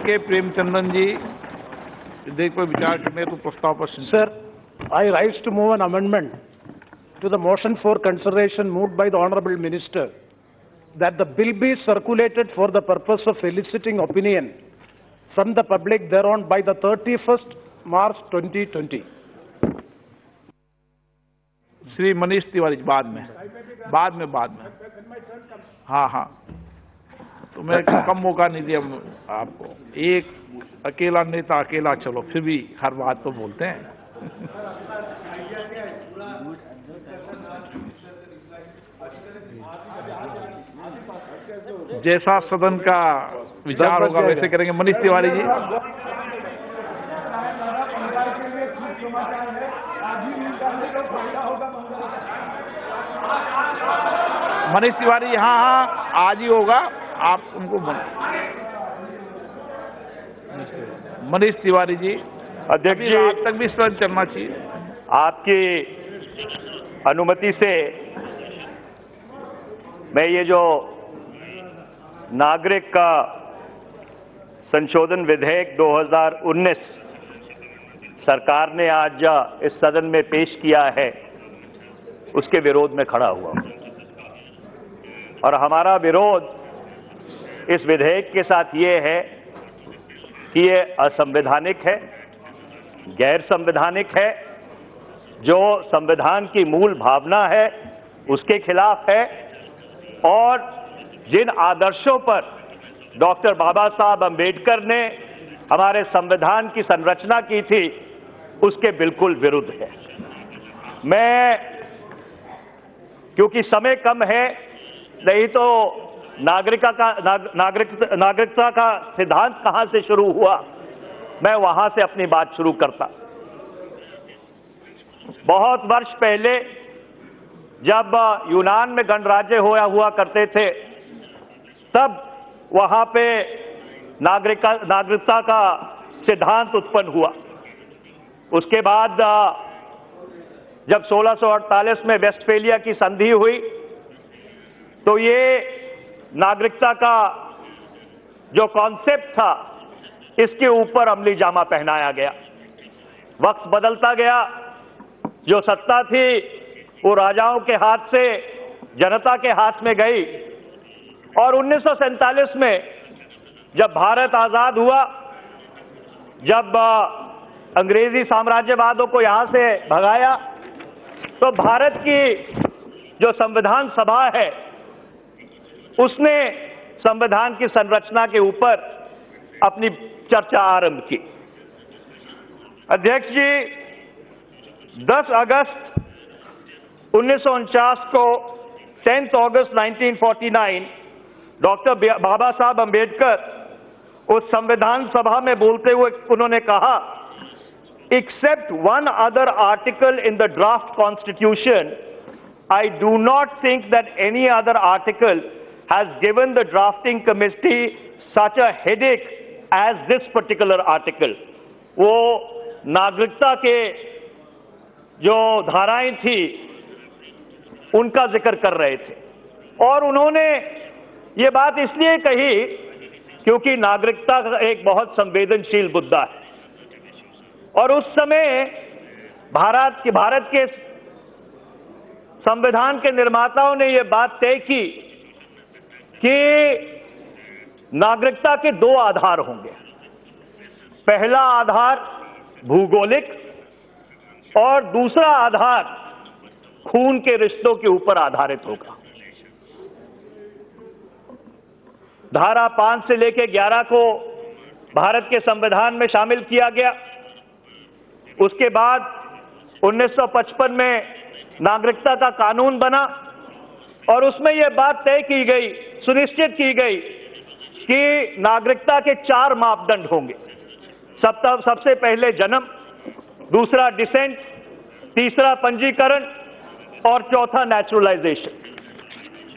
के प्रेमचंदन जी विधेयक पर विचार करने तो प्रस्ताव पर Sir, I rise to move an amendment to the motion for consideration moved by the Honorable Minister that the bill be circulated for the purpose of eliciting opinion from the public thereon by the 31st March 2020. Shri Manish Tiwari बाद में हाँ तो मैं कम मौका नहीं दिया आपको। एक अकेला नेता अकेला चलो, फिर भी हर बात तो बोलते हैं। जैसा सदन का विचार होगा वैसे करेंगे। मनीष तिवारी जी। मनीष तिवारी हाँ आज ही होगा, आप उनको मनीष तिवारी जी। अध्यक्ष जी, रात तक भी सदन चलना चाहिए। आपकी अनुमति से मैं ये जो नागरिक का संशोधन विधेयक 2019 सरकार ने आज इस सदन में पेश किया है, उसके विरोध में खड़ा हुआ हूं। और हमारा विरोध इस विधेयक के साथ ये है कि ये असंवैधानिक है, गैर संवैधानिक है, जो संविधान की मूल भावना है उसके खिलाफ है, और जिन आदर्शों पर डॉक्टर बाबा साहब अंबेडकर ने हमारे संविधान की संरचना की थी उसके बिल्कुल विरुद्ध है। मैं, क्योंकि समय कम है, नहीं तो नागरिकता का सिद्धांत कहां से शुरू हुआ, मैं वहां से अपनी बात शुरू करता। बहुत वर्ष पहले जब यूनान में गणराज्य हुआ करते थे, तब वहां पे नागरिकता का सिद्धांत उत्पन्न हुआ। उसके बाद जब 1648 में वेस्टफेलिया की संधि हुई तो ये नागरिकता का जो कॉन्सेप्ट था इसके ऊपर अमली जामा पहनाया गया। वक्त बदलता गया, जो सत्ता थी वो राजाओं के हाथ से जनता के हाथ में गई, और 1947 में जब भारत आजाद हुआ, जब अंग्रेजी साम्राज्यवादों को यहां से भगाया, तो भारत की जो संविधान सभा है उसने संविधान की संरचना के ऊपर अपनी चर्चा आरंभ की। अध्यक्ष जी, 10 अगस्त 1949 को 10 अगस्त 1949 डॉक्टर बाबा साहब अंबेडकर उस संविधान सभा में बोलते हुए उन्होंने कहा, except one other article in the draft constitution, I do not think that any other article has given the drafting committee such a headache as this particular article। वो नागरिकता के जो धाराएं थी उनका जिक्र कर रहे थे, और उन्होंने ये बात इसलिए कही क्योंकि नागरिकता एक बहुत संवेदनशील मुद्दा है, और उस समय भारत के संविधान के निर्माताओं ने ये बात तय की कि नागरिकता के 2 आधार होंगे। पहला आधार भूगोलिक और दूसरा आधार खून के रिश्तों के ऊपर आधारित होगा। धारा 5 से लेकर 11 को भारत के संविधान में शामिल किया गया। उसके बाद 1955 में नागरिकता का कानून बना, और उसमें यह बात तय की गई, सुनिश्चित की गई कि नागरिकता के 4 मापदंड होंगे। सबसे पहले जन्म, दूसरा डिसेंट, तीसरा पंजीकरण और चौथा नेचुरलाइजेशन।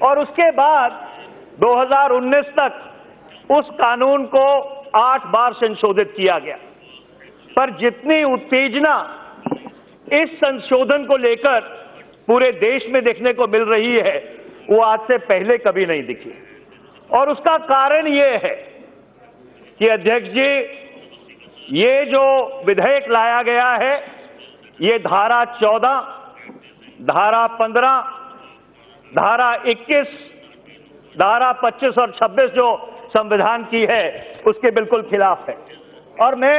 और उसके बाद 2019 तक उस कानून को 8 बार संशोधित किया गया। पर जितनी उत्तेजना इस संशोधन को लेकर पूरे देश में देखने को मिल रही है वो आज से पहले कभी नहीं दिखी। और उसका कारण यह है कि अध्यक्ष जी, ये जो विधेयक लाया गया है, ये धारा 14, धारा 15, धारा 21, धारा 25 और 26 जो संविधान की है उसके बिल्कुल खिलाफ है। और मैं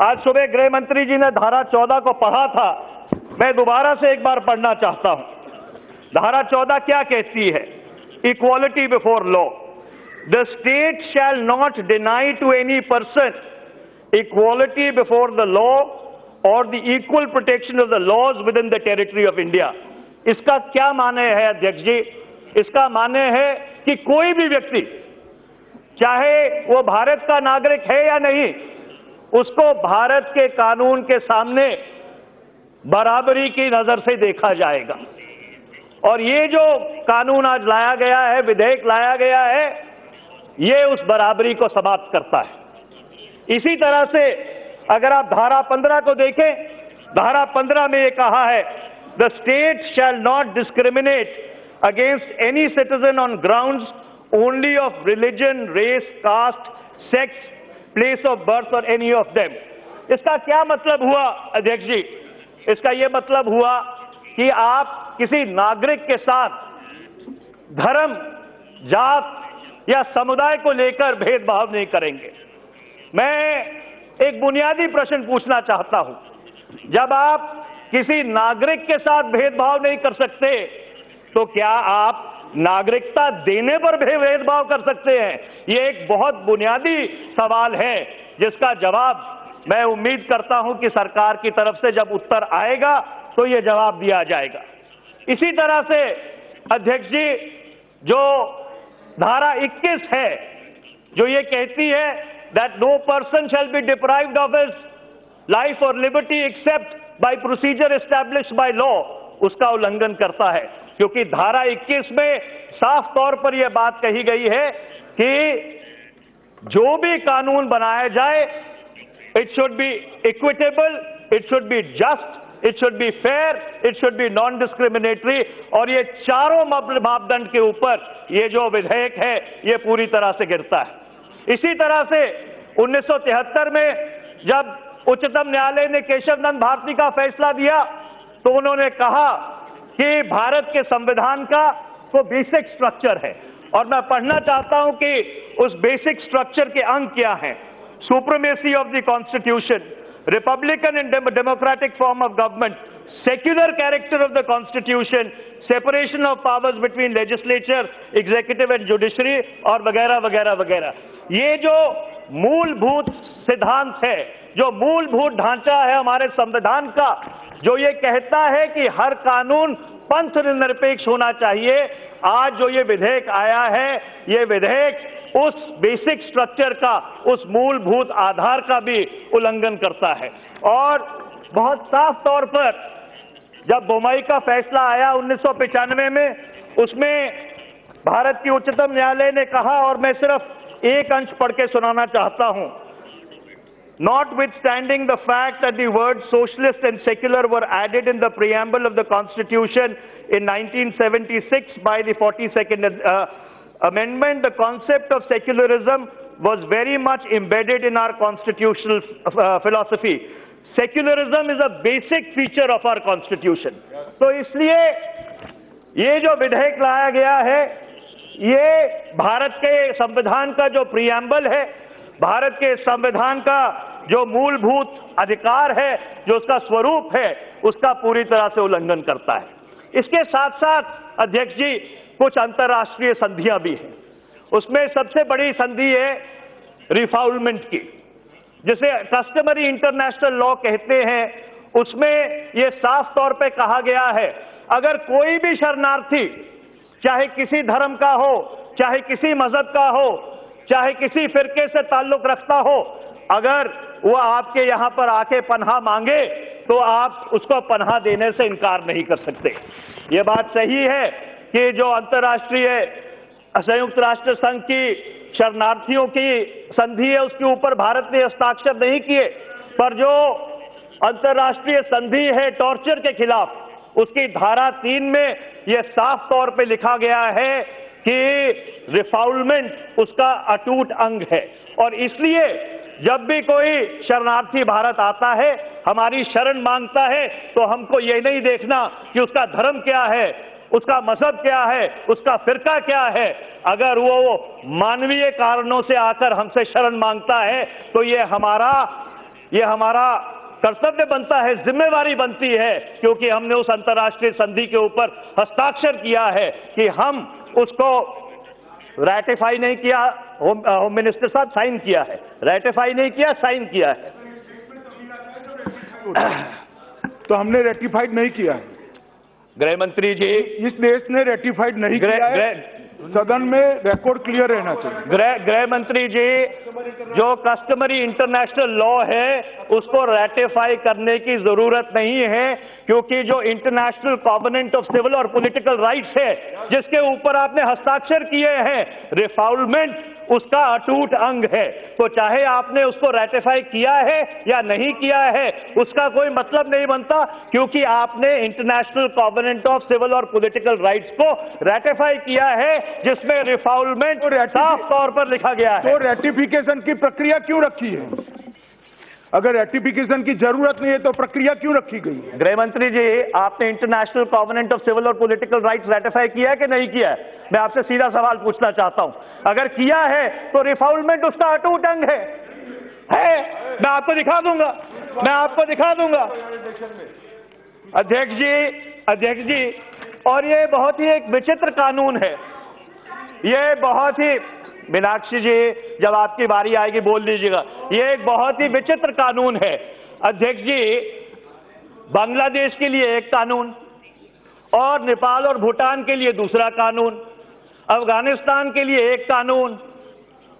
आज सुबह गृह मंत्री जी ने धारा 14 को पढ़ा था, मैं दोबारा से एक बार पढ़ना चाहता हूं। धारा 14 क्या कहती है? Equality before law. The state shall not deny to any person equality before the law or the equal protection of the laws within the territory of India. इसका क्या माने है अध्यक्ष जी? इसका माने है कि कोई भी व्यक्ति, चाहे वो भारत का नागरिक है या नहीं, उसको भारत के कानून के सामने बराबरी की नजर से देखा जाएगा। और ये जो कानून आज लाया गया है, विधेयक लाया गया है, ये उस बराबरी को समाप्त करता है। इसी तरह से अगर आप धारा 15 को देखें, धारा 15 में ये कहा है, the state shall not discriminate against any citizen on grounds only of religion, race, caste, sex, place of birth और एनी ऑफ देम। इसका क्या मतलब हुआ अध्यक्ष जी? इसका यह मतलब हुआ कि आप किसी नागरिक के साथ धर्म, जात या समुदाय को लेकर भेदभाव नहीं करेंगे। मैं एक बुनियादी प्रश्न पूछना चाहता हूं, जब आप किसी नागरिक के साथ भेदभाव नहीं कर सकते, तो क्या आप नागरिकता देने पर भी भेदभाव कर सकते हैं? ये एक बहुत बुनियादी सवाल है जिसका जवाब मैं उम्मीद करता हूं कि सरकार की तरफ से जब उत्तर आएगा तो ये जवाब दिया जाएगा। इसी तरह से अध्यक्ष जी, जो धारा 21 है, जो ये कहती है that no person shall be deprived of his life or liberty except by procedure established by law, उसका उल्लंघन करता है। क्योंकि धारा 21 में साफ तौर पर यह बात कही गई है कि जो भी कानून बनाया जाए, it should be equitable, it should be just, it should be fair, it should be non discriminatory. और ये चारों मापदंड के ऊपर ये जो विधेयक है ये पूरी तरह से गिरता है। इसी तरह से 1973 में जब उच्चतम न्यायालय ने केशव नंद भारती का फैसला दिया, तो उन्होंने कहा कि भारत के संविधान का वो बेसिक स्ट्रक्चर है। और मैं पढ़ना चाहता हूं कि उस बेसिक स्ट्रक्चर के अंग क्या हैं। Supremacy of the constitution, Republican and democratic form of government, secular character of the constitution, separation of powers between legislature, executive and judiciary और वगैरह वगैरह वगैरह। ये जो मूलभूत सिद्धांत है, जो मूलभूत ढांचा है हमारे संविधान का, जो ये कहता है कि हर कानून पंथ निरपेक्ष होना चाहिए, आज जो ये विधेयक आया है, ये विधेयक उस बेसिक स्ट्रक्चर का, उस मूलभूत आधार का भी उल्लंघन करता है। और बहुत साफ तौर पर जब बोमई का फैसला आया 1995 में, उसमें भारत की उच्चतम न्यायालय ने कहा, और मैं सिर्फ एक अंश पढ़ के सुनाना चाहता हूं, Notwithstanding the fact that the words socialist and secular were added in the preamble of the Constitution in 1976 by the 42nd Amendment, the concept of secularism was very much embedded in our constitutional philosophy. Secularism is a basic feature of our Constitution. तो इसलिए ये जो विधेयक लाया गया है, ये भारत के संविधान का जो प्रियम्बल है, भारत के संविधान का जो मूलभूत अधिकार है, जो उसका स्वरूप है, उसका पूरी तरह से उल्लंघन करता है। इसके साथ साथ अध्यक्ष जी, कुछ अंतर्राष्ट्रीय संधियां भी हैं। उसमें सबसे बड़ी संधि है रिफाउलमेंट की, जिसे कस्टमरी इंटरनेशनल लॉ कहते हैं। उसमें यह साफ तौर पे कहा गया है, अगर कोई भी शरणार्थी, चाहे किसी धर्म का हो, चाहे किसी मजहब का हो, चाहे किसी फिरके से ताल्लुक रखता हो, अगर वो आपके यहां पर आके पनाह मांगे तो आप उसको पनाह देने से इनकार नहीं कर सकते। ये बात सही है कि जो अंतर्राष्ट्रीय संयुक्त राष्ट्र संघ की शरणार्थियों की संधि है, उसके ऊपर भारत ने हस्ताक्षर नहीं किए, पर जो अंतर्राष्ट्रीय संधि है टॉर्चर के खिलाफ, उसकी धारा 3 में यह साफ तौर पे लिखा गया है कि रिफाउलमेंट उसका अटूट अंग है। और इसलिए जब भी कोई शरणार्थी भारत आता है, हमारी शरण मांगता है, तो हमको ये नहीं देखना कि उसका धर्म क्या है, उसका मजहब क्या है, उसका फिरका क्या है। अगर वो मानवीय कारणों से आकर हमसे शरण मांगता है तो ये हमारा कर्तव्य बनता है, जिम्मेवारी बनती है, क्योंकि हमने उस अंतर्राष्ट्रीय संधि के ऊपर हस्ताक्षर किया है कि हम उसको रैटिफाई नहीं किया। होम मिनिस्टर साहब साइन किया है, रैटिफाई नहीं किया, साइन किया है। तो हमने रेटिफाइड नहीं किया है। गृह मंत्री जी, इस देश ने रेटिफाइड नहीं किया है, सदन में रिकॉर्ड क्लियर रहना चाहिए। गृह मंत्री जी, जो कस्टमरी इंटरनेशनल लॉ है उसको रैटिफाई करने की जरूरत नहीं है, क्योंकि जो इंटरनेशनल कॉवेनेंट ऑफ सिविल और पॉलिटिकल राइट्स है जिसके ऊपर आपने हस्ताक्षर किए हैं, रिफाउलमेंट उसका अटूट अंग है। तो चाहे आपने उसको रैटिफाई किया है या नहीं किया है, उसका कोई मतलब नहीं बनता, क्योंकि आपने इंटरनेशनल कॉवेनेंट ऑफ सिविल और पॉलिटिकल राइट्स को रैटिफाई किया है, जिसमें रिफाउलमेंट साफ तौर पर लिखा गया है। तो रेटिफिकेशन की प्रक्रिया क्यों रखी है? अगर रेटिफिकेशन की जरूरत नहीं है तो प्रक्रिया क्यों रखी गई है? गृह मंत्री जी, आपने इंटरनेशनल कॉवेनेंट ऑफ सिविल और पॉलिटिकल राइट्स रैटिफाई किया है कि नहीं किया है? मैं आपसे सीधा सवाल पूछना चाहता हूं। अगर किया है तो रिफाउलमेंट उसका अटूट अंग है। मैं आपको दिखा दूंगा, अध्यक्ष जी, और ये बहुत ही एक विचित्र कानून है। ये बहुत ही, मीनाक्षी जी जब आपकी बारी आएगी बोल लीजिएगा, ये एक बहुत ही विचित्र कानून है। अध्यक्ष जी, बांग्लादेश के लिए एक कानून और नेपाल और भूटान के लिए दूसरा कानून, अफगानिस्तान के लिए एक कानून,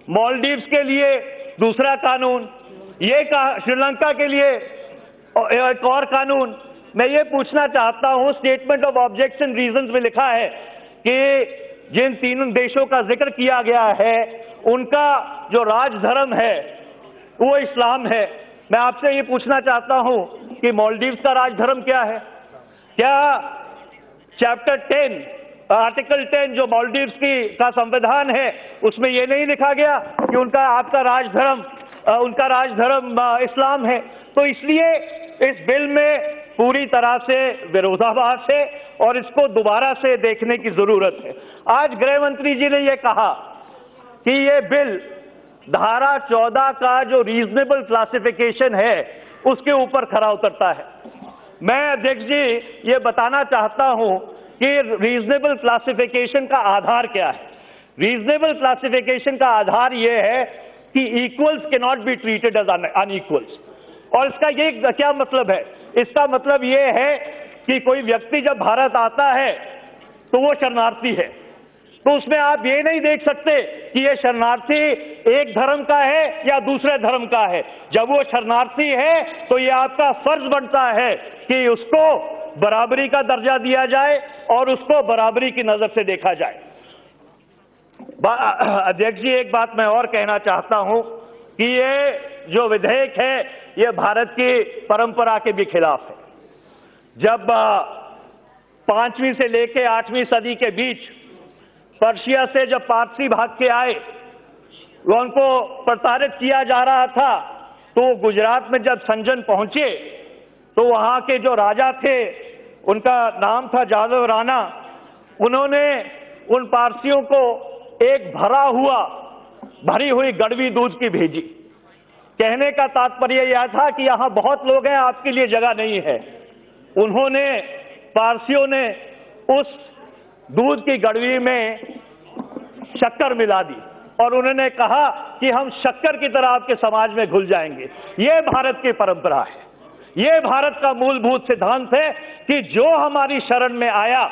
मालदीव्स के लिए दूसरा कानून, ये श्रीलंका के लिए एक और कानून। मैं ये पूछना चाहता हूं, स्टेटमेंट ऑफ ऑब्जेक्शन रीजंस में लिखा है कि जिन तीनों देशों का जिक्र किया गया है उनका जो राजधर्म है वो इस्लाम है। मैं आपसे ये पूछना चाहता हूं कि मालदीव्स का राजधर्म क्या है? क्या चैप्टर 10 आर्टिकल 10 जो मालदीव्स का संविधान है उसमें ये नहीं लिखा गया कि उनका राजधर्म इस्लाम है? तो इसलिए इस बिल में पूरी तरह से विरोधाभास है और इसको दोबारा से देखने की जरूरत है। आज गृह मंत्री जी ने यह कहा कि यह बिल धारा 14 का जो रीजनेबल क्लासिफिकेशन है उसके ऊपर खरा उतरता है। मैं अध्यक्ष जी ये बताना चाहता हूं कि रीजनेबल क्लासिफिकेशन का आधार क्या है। रीजनेबल क्लासिफिकेशन का आधार यह है कि equals cannot be treated as unequals. और इसका ये क्या मतलब है? इसका मतलब यह है कि कोई व्यक्ति जब भारत आता है तो वो शरणार्थी है, तो उसमें आप ये नहीं देख सकते कि ये शरणार्थी एक धर्म का है या दूसरे धर्म का है। जब वो शरणार्थी है तो ये आपका फर्ज बनता है कि उसको बराबरी का दर्जा दिया जाए और उसको बराबरी की नजर से देखा जाए। अध्यक्ष जी, एक बात मैं और कहना चाहता हूं कि ये जो विधेयक है ये भारत की परंपरा के भी खिलाफ है। जब 5वीं से लेकर 8वीं सदी के बीच पर्शिया से जब पारसी भाग के आए, उनको प्रताड़ित किया जा रहा था, तो गुजरात में जब संजन पहुंचे तो वहां के जो राजा थे उनका नाम था जादव राणा, उन्होंने उन पारसियों को एक भरी हुई गड़वी दूध की भेजी। कहने का तात्पर्य यह था कि यहां बहुत लोग हैं, आपके लिए जगह नहीं है। पारसियों ने उस दूध की गड़वी में शक्कर मिला दी और उन्होंने कहा कि हम शक्कर की तरह आपके समाज में घुल जाएंगे। यह भारत की परंपरा है, यह भारत का मूलभूत सिद्धांत है कि जो हमारी शरण में आया,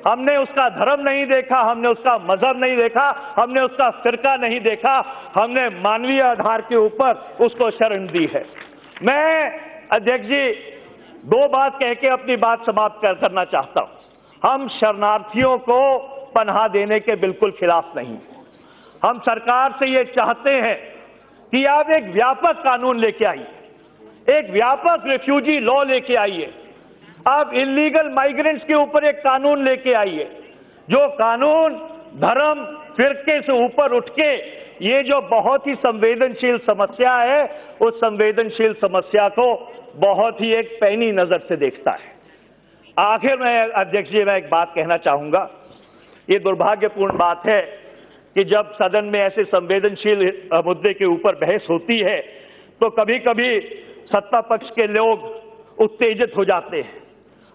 हमने उसका धर्म नहीं देखा, हमने उसका मजहब नहीं देखा, हमने उसका फिरका नहीं देखा, हमने मानवीय आधार के ऊपर उसको शरण दी है। मैं अध्यक्ष जी 2 बात कह के अपनी बात समाप्त करना चाहता हूं। हम शरणार्थियों को पनाह देने के बिल्कुल खिलाफ नहीं हैं। हम सरकार से ये चाहते हैं कि आप एक व्यापक कानून लेके आइए, एक व्यापक रिफ्यूजी लॉ लेके आइए, आप इलीगल माइग्रेंट्स के ऊपर एक कानून लेके आइए जो कानून, धर्म, फिरके से ऊपर उठ के ये जो बहुत ही संवेदनशील समस्या है, उस संवेदनशील समस्या को बहुत ही एक पैनी नजर से देखता है। आखिर में अध्यक्ष जी, मैं एक बात कहना चाहूंगा। ये दुर्भाग्यपूर्ण बात है कि जब सदन में ऐसे संवेदनशील मुद्दे के ऊपर बहस होती है तो कभी कभी सत्ता पक्ष के लोग उत्तेजित हो जाते हैं।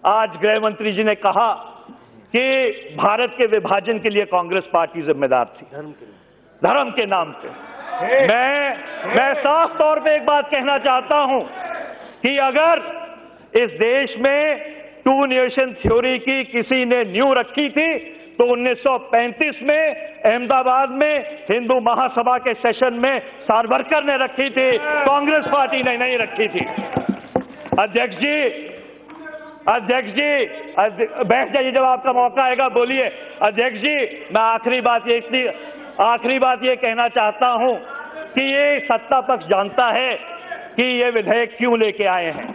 आज गृह मंत्री जी ने कहा कि भारत के विभाजन के लिए कांग्रेस पार्टी जिम्मेदार थी, धर्म के नाम पे। मैं साफ तौर पे एक बात कहना चाहता हूं कि अगर इस देश में टू नेशन थ्योरी की किसी ने नींव रखी थी तो 1935 में अहमदाबाद में हिंदू महासभा के सेशन में सावरकर ने रखी थी, कांग्रेस पार्टी ने नहीं रखी थी। अध्यक्ष जी बैठ जाइए, जब आपका मौका आएगा बोलिए। अध्यक्ष जी, मैं आखिरी बात ये कहना चाहता हूं कि ये सत्ता पक्ष जानता है कि ये विधेयक क्यों लेके आए हैं,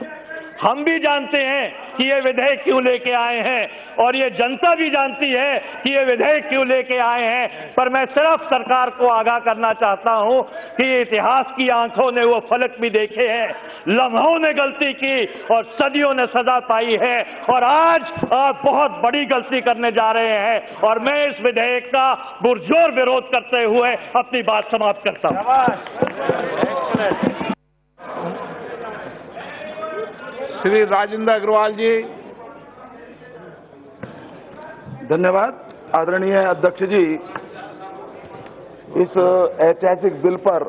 हम भी जानते हैं कि ये विधेयक क्यों लेके आए हैं, और ये जनता भी जानती है कि ये विधेयक क्यों लेके आए हैं। पर मैं सिर्फ सरकार को आगाह करना चाहता हूं कि इतिहास की आंखों ने वो फलक भी देखे हैं, लम्हों ने गलती की और सदियों ने सजा पाई है, और आज आप बहुत बड़ी गलती करने जा रहे हैं। और मैं इस विधेयक का पुरजोर विरोध करते हुए अपनी बात समाप्त करता हूं। श्री राजेंद्र अग्रवाल जी। धन्यवाद आदरणीय अध्यक्ष जी। इस ऐतिहासिक बिल पर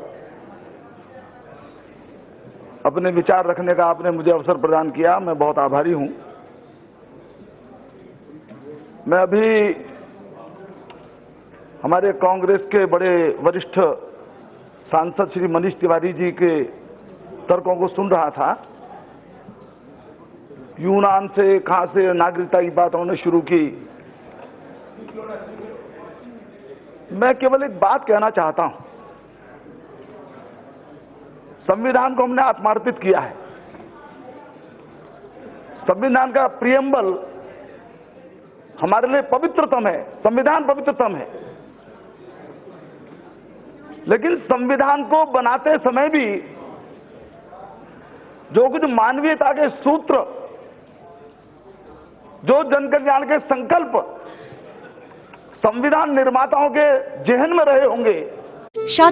अपने विचार रखने का आपने मुझे अवसर प्रदान किया, मैं बहुत आभारी हूं। मैं अभी हमारे कांग्रेस के बड़े वरिष्ठ सांसद श्री मनीष तिवारी जी के तर्कों को सुन रहा था। यूनान से कहां से नागरिकता की बात उन्होंने शुरू की। मैं केवल एक बात कहना चाहता हूं, संविधान को हमने आत्मार्पित किया है। संविधान का प्रियम्बल हमारे लिए पवित्रतम है, संविधान पवित्रतम है। लेकिन संविधान को बनाते समय भी जो कुछ मानवीयता के सूत्र, जो जनकल्याण के संकल्प संविधान निर्माताओं के जेहन में रहे होंगे, शादी